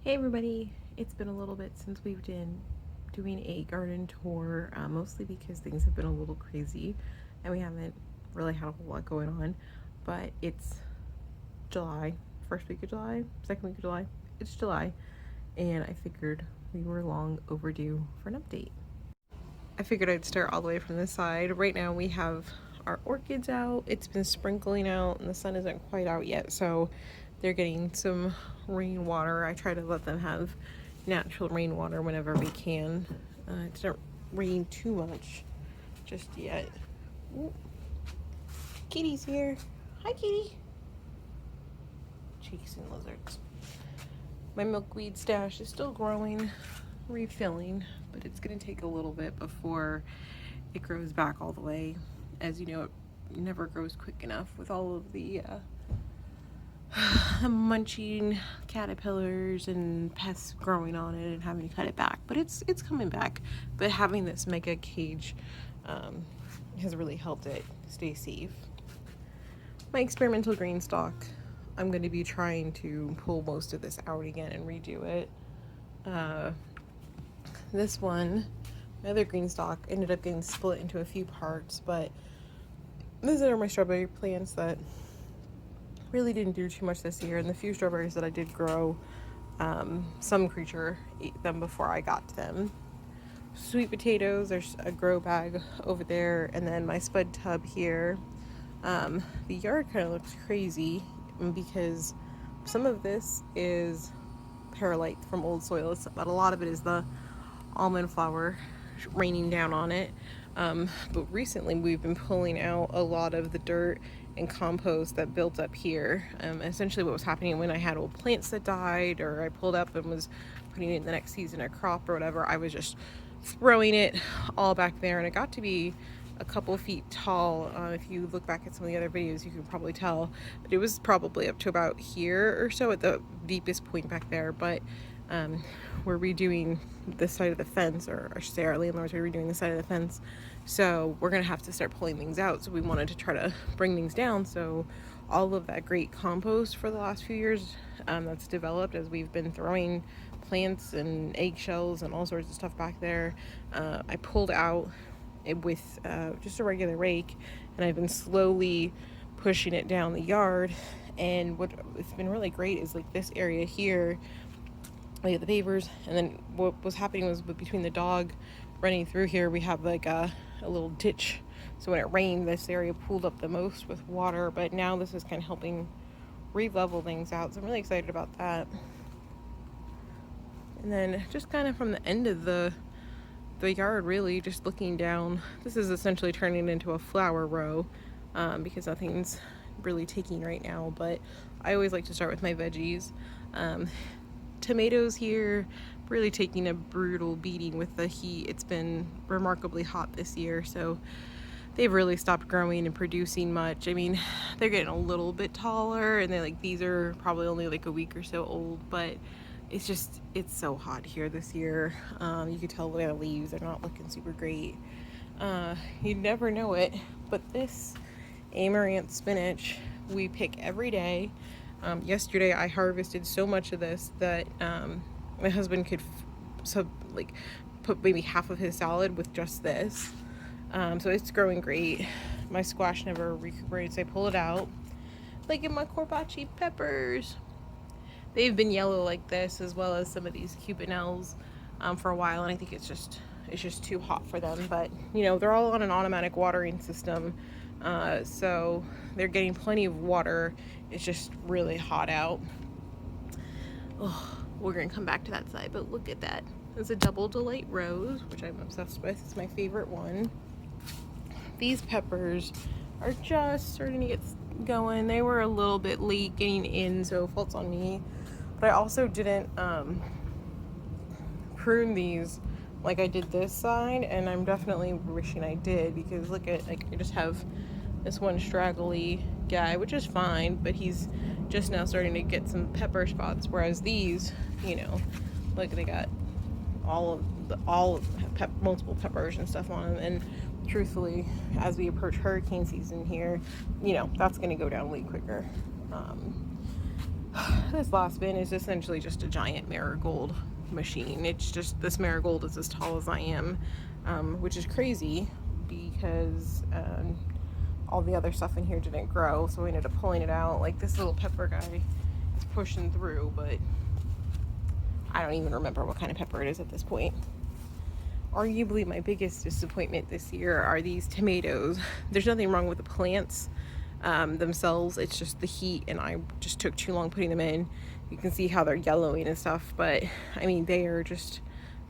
Hey everybody, it's been a little bit since we've been doing a garden tour, mostly because things have been a little crazy and we haven't really had a whole lot going on. But it's July, first week of July, second week of July. It's July, and I figured we were long overdue for an update. I figured I'd start all the way from this side. Right now we have our orchids out. It's been sprinkling out and the sun isn't quite out yet, so they're getting some rainwater. I try to let them have natural rainwater whenever we can. It doesn't rain too much just yet. Ooh, Kitty's here. Hi, Kitty. Chasing lizards. My milkweed stash is still growing, refilling, but it's going to take a little bit before it grows back all the way. As you know, it never grows quick enough with all of the munching caterpillars and pests growing on it and having to cut it back. But it's coming back. But having this mega cage has really helped it stay safe. My experimental green stalk, I'm going to be trying to pull most of this out again and redo it. This one, my other green stalk, ended up getting split into a few parts, but these are my strawberry plants that really didn't do too much this year, and the few strawberries that I did grow, some creature ate them before I got to them. Sweet potatoes, there's a grow bag over there, and then my spud tub here. The yard kind of looks crazy because some of this is perlite from old soil, but a lot of it is the almond flour raining down on it. But recently we've been pulling out a lot of the dirt and compost that built up here. Essentially what was happening when I had old plants that died, or I pulled up and was putting in the next season a crop or whatever, I was just throwing it all back there, and it got to be a couple feet tall. If you look back at some of the other videos, you can probably tell, but it was probably up to about here or so at the deepest point back there. But we're redoing this side of the fence, or I should say our landlords are redoing the side of the fence, so we're gonna have to start pulling things out. So we wanted to try to bring things down, so all of that great compost for the last few years that's developed as we've been throwing plants and eggshells and all sorts of stuff back there, I pulled out it with just a regular rake, and I've been slowly pushing it down the yard. And what it's been really great is like this area here, we have the pavers, and then what was happening was between the dog running through here, we have like a little ditch, so when it rained this area pooled up the most with water. But now this is kind of helping re-level things out, so I'm really excited about that. And then just kind of from the end of the yard, really just looking down, this is essentially turning into a flower row, because nothing's really taking right now, but I always like to start with my veggies. Tomatoes here really taking a brutal beating with the heat. It's been remarkably hot this year, so they've really stopped growing and producing much. I mean, they're getting a little bit taller, and these are probably only like a week or so old, but it's so hot here this year. You can tell by the leaves, they're not looking super great. You never know it, but this amaranth spinach we pick every day. Yesterday I harvested so much of this that my husband could put maybe half of his salad with just this. So it's growing great. My squash never recuperates. I pull it out. Look at my corbaci peppers. They've been yellow like this, as well as some of these cubanelles, for a while, and I think it's just too hot for them. But you know, they're all on an automatic watering system, so they're getting plenty of water. It's just really hot out. Oh, we're gonna come back to that side, but look at that. It's a double delight rose, which I'm obsessed with. It's my favorite one. These peppers are just starting to get going. They were a little bit late getting in, so fault's on me. But I also didn't prune these like I did this side, and I'm definitely wishing I did, because look at, like, I just have this one straggly guy, which is fine, but he's just now starting to get some pepper spots, whereas these, you know, look, they got multiple peppers and stuff on them. And truthfully, as we approach hurricane season here, you know, that's going to go down way quicker. This last bin is essentially just a giant marigold machine. It's just, this marigold is as tall as I am, which is crazy because all the other stuff in here didn't grow, so we ended up pulling it out. Like, this little pepper guy is pushing through, but I don't even remember what kind of pepper it is at this point. Arguably my biggest disappointment this year are these tomatoes. There's nothing wrong with the plants themselves, it's just the heat, and I just took too long putting them in. You can see how they're yellowing and stuff, but I mean, they are just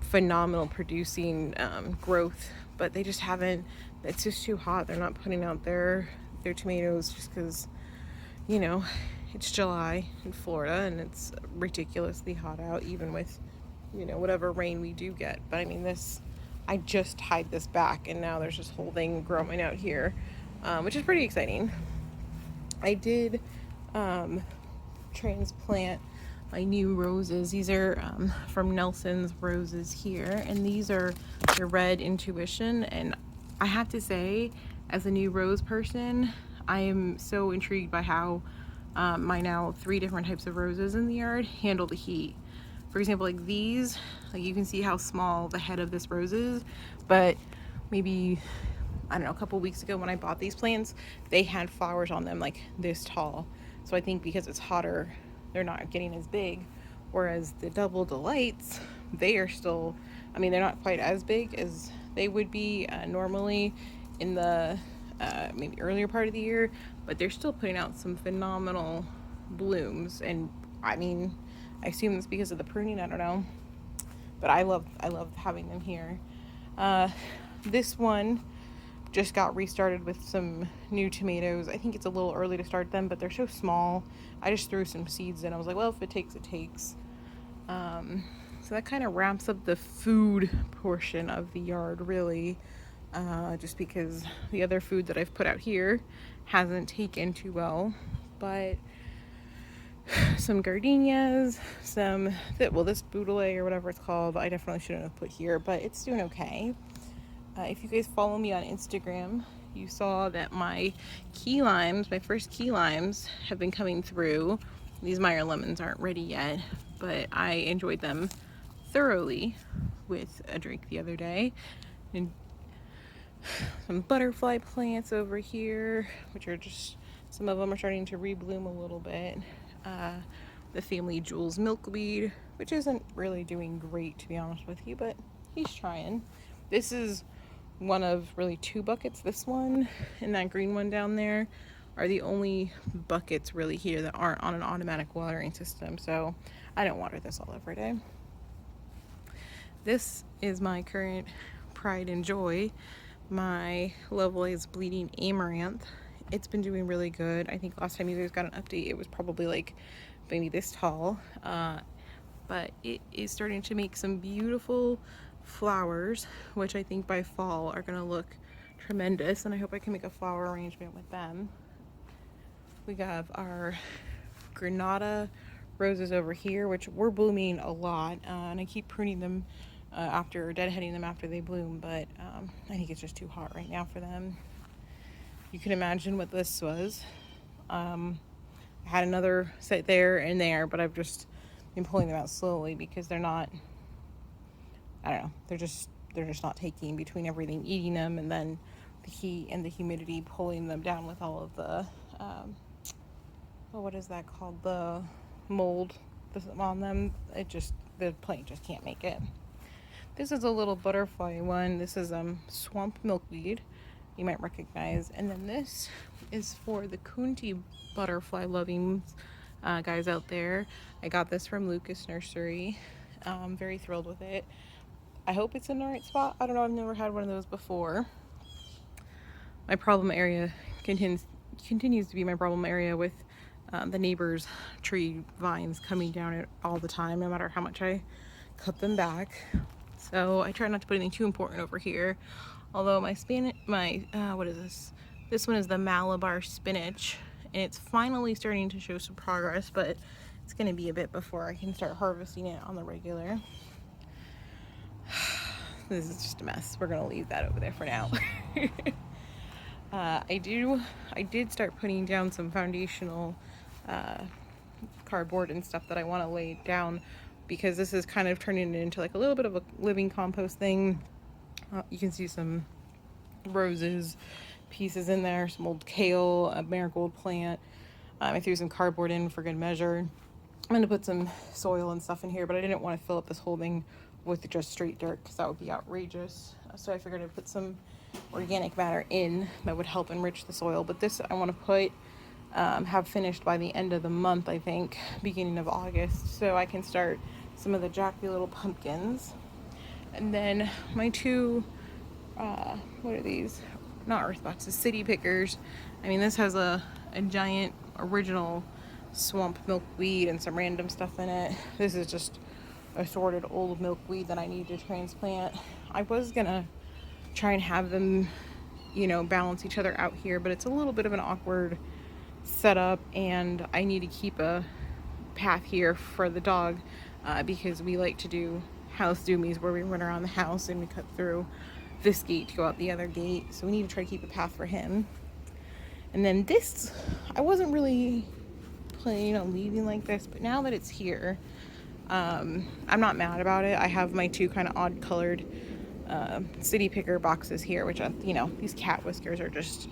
phenomenal producing growth, but they just haven't, it's just too hot. They're not putting out their tomatoes just because, you know, it's July in Florida and it's ridiculously hot out, even with, you know, whatever rain we do get. But I mean, this, I just tied this back and now there's this whole thing growing out here, which is pretty exciting. I did transplant my new roses. These are from Nelson's Roses here, and these are the Red Intuition. And I have to say, as a new rose person, I am so intrigued by how my now 3 different types of roses in the yard handle the heat. For example, like these, like you can see how small the head of this rose is, but maybe, I don't know, a couple weeks ago when I bought these plants, they had flowers on them like this tall. So I think because it's hotter, they're not getting as big. Whereas the Double Delights, they are still, I mean, they're not quite as big as they would be normally in the maybe earlier part of the year, but they're still putting out some phenomenal blooms. And I mean, I assume it's because of the pruning, I don't know. But I love having them here. This one just got restarted with some new tomatoes. I think it's a little early to start them, but they're so small. I just threw some seeds in. I was like, well, if it takes, it takes. So that kind of wraps up the food portion of the yard, really. Just because the other food that I've put out here hasn't taken too well. But some gardenias, this bouteille or whatever it's called, I definitely shouldn't have put here, but it's doing okay. If you guys follow me on Instagram, you saw that my key limes, my first key limes, have been coming through. These Meyer lemons aren't ready yet, but I enjoyed them thoroughly with a drink the other day. And some butterfly plants over here, which are just, some of them are starting to rebloom a little bit. The family Jules milkweed, which isn't really doing great, to be honest with you, but he's trying. This is one of really 2 buckets. This one and that green one down there are the only buckets really here that aren't on an automatic watering system, so I don't water this all every day. This is my current pride and joy, my Lovelace Bleeding Amaranth. It's been doing really good. I think last time you guys got an update, it was probably like maybe this tall, but it is starting to make some beautiful flowers, which I think by fall are gonna look tremendous, and I hope I can make a flower arrangement with them. We have our Granada roses over here, which were blooming a lot, and I keep pruning them after deadheading them after they bloom, but I think it's just too hot right now for them. You can imagine what this was. I had another set there and there, but I've just been pulling them out slowly because they're not, I don't know, they're just not taking between everything, eating them, and then the heat and the humidity pulling them down with all of the what is that called, the mold on them. The plant just can't make it. This is a little butterfly one. This is swamp milkweed, you might recognize. And then this is for the Kunti butterfly loving guys out there. I got this from Lucas Nursery. I'm very thrilled with it. I hope it's in the right spot. I don't know, I've never had one of those before. My problem area continues to be my problem area with the neighbor's tree vines coming down it all the time, no matter how much I cut them back. So I try not to put anything too important over here. Although what is this? This one is the Malabar spinach, and it's finally starting to show some progress, but it's gonna be a bit before I can start harvesting it on the regular. This is just a mess. We're gonna leave that over there for now. I did start putting down some foundational cardboard and stuff that I want to lay down, because this is kind of turning it into like a little bit of a living compost thing. You can see some roses pieces in there, some old kale, a marigold plant. I threw some cardboard in for good measure. I'm going to put some soil and stuff in here, but I didn't want to fill up this whole thing with just straight dirt because that would be outrageous. So I figured I'd put some organic matter in that would help enrich the soil. But this I want to put, have finished by the end of the month, I think, beginning of August, so I can start some of the jacky little pumpkins. And then my two, what are these? Not earth boxes, city pickers. I mean, this has a giant original swamp milkweed and some random stuff in it. This is just assorted old milkweed that I need to transplant. I was gonna try and have them, you know, balance each other out here, but it's a little bit of an awkward setup, and I need to keep a path here for the dog, because we like to do house doomies where we run around the house and we cut through this gate to go out the other gate, so we need to try to keep a path for him. And then this, I wasn't really planning on leaving like this, but now that it's here, I'm not mad about it. I have my two kind of odd colored city picker boxes here, which, you know, these cat whiskers are just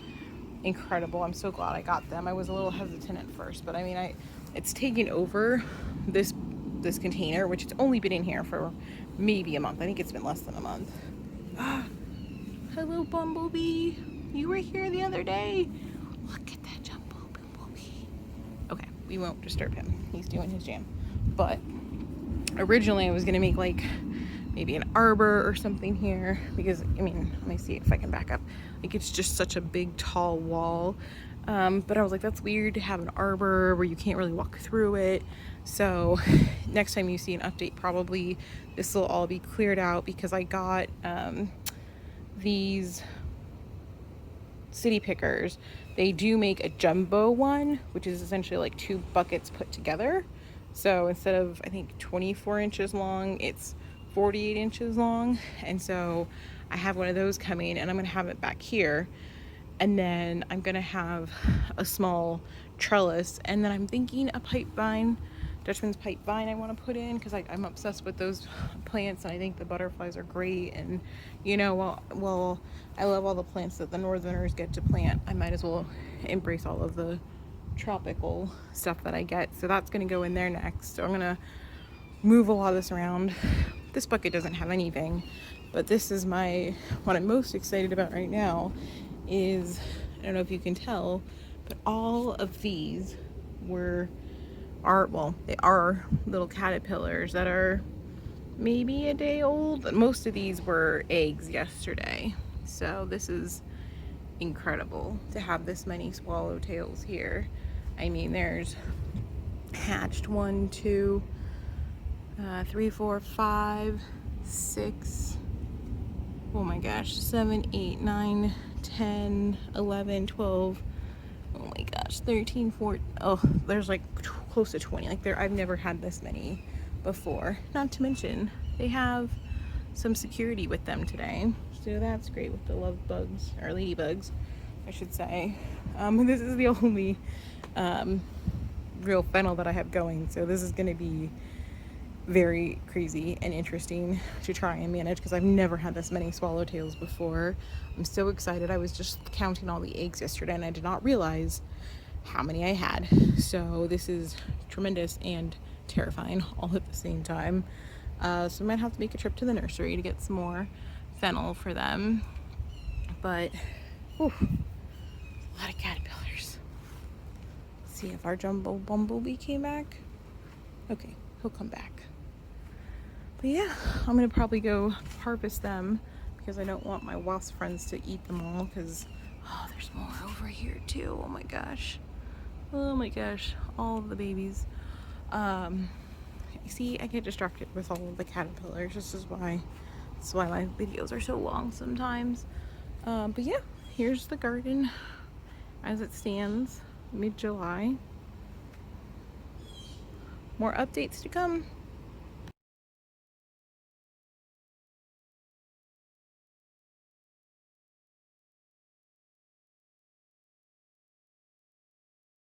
incredible. I'm so glad I got them. I was a little hesitant at first, but I mean, it's taken over this container, which it's only been in here for maybe a month. I think it's been less than a month. Hello, Bumblebee. You were here the other day. Look at that jumbo Bumblebee. Okay, we won't disturb him. He's doing his jam. But originally I was gonna make like maybe an arbor or something here, because I mean, let me see if I can back up. Like, it's just such a big tall wall. But I was like, that's weird to have an arbor where you can't really walk through it. So next time you see an update, probably this will all be cleared out, because I got these city pickers. They do make a jumbo one, which is essentially like 2 buckets put together. So instead of, I think, 24 inches long, it's 48 inches long. And so I have one of those coming, and I'm gonna have it back here, and then I'm gonna have a small trellis, and then I'm thinking a pipe vine, Dutchman's pipe vine I want to put in, because I'm obsessed with those plants, and I think the butterflies are great. And you know, well, I love all the plants that the northerners get to plant. I might as well embrace all of the tropical stuff that I get. So that's going to go in there next. So I'm going to move a lot of this around. This bucket doesn't have anything, but this is what I'm most excited about right now is, I don't know if you can tell, but all of these they are little caterpillars that are maybe a day old. Most of these were eggs yesterday. So this is incredible to have this many swallowtails here. I mean, there's hatched 1, 2, 3, 4, 5, 6, oh my gosh, 7, 8, 9, 10, 11, 12, oh my gosh, 13, 14, oh, there's like close to 20. Like, I've never had this many before. Not to mention, they have some security with them today, so that's great with the love bugs, or ladybugs, I should say. This is the only real fennel that I have going, so this is going to be very crazy and interesting to try and manage, because I've never had this many swallowtails before. I'm so excited. I was just counting all the eggs yesterday, and I did not realize how many I had. So this is tremendous and terrifying all at the same time. So I might have to make a trip to the nursery to get some more fennel for them. But whew, a lot of caterpillars. Let's see if our jumbo bumblebee came back. Okay, he'll come back. But yeah, I'm gonna probably go harvest them, because I don't want my wasp friends to eat them all, because there's more over here too. Oh my gosh, all of the babies. You see, I get distracted with all of the caterpillars. This is why my videos are so long sometimes. But yeah, here's the garden as it stands mid-July. More updates to come.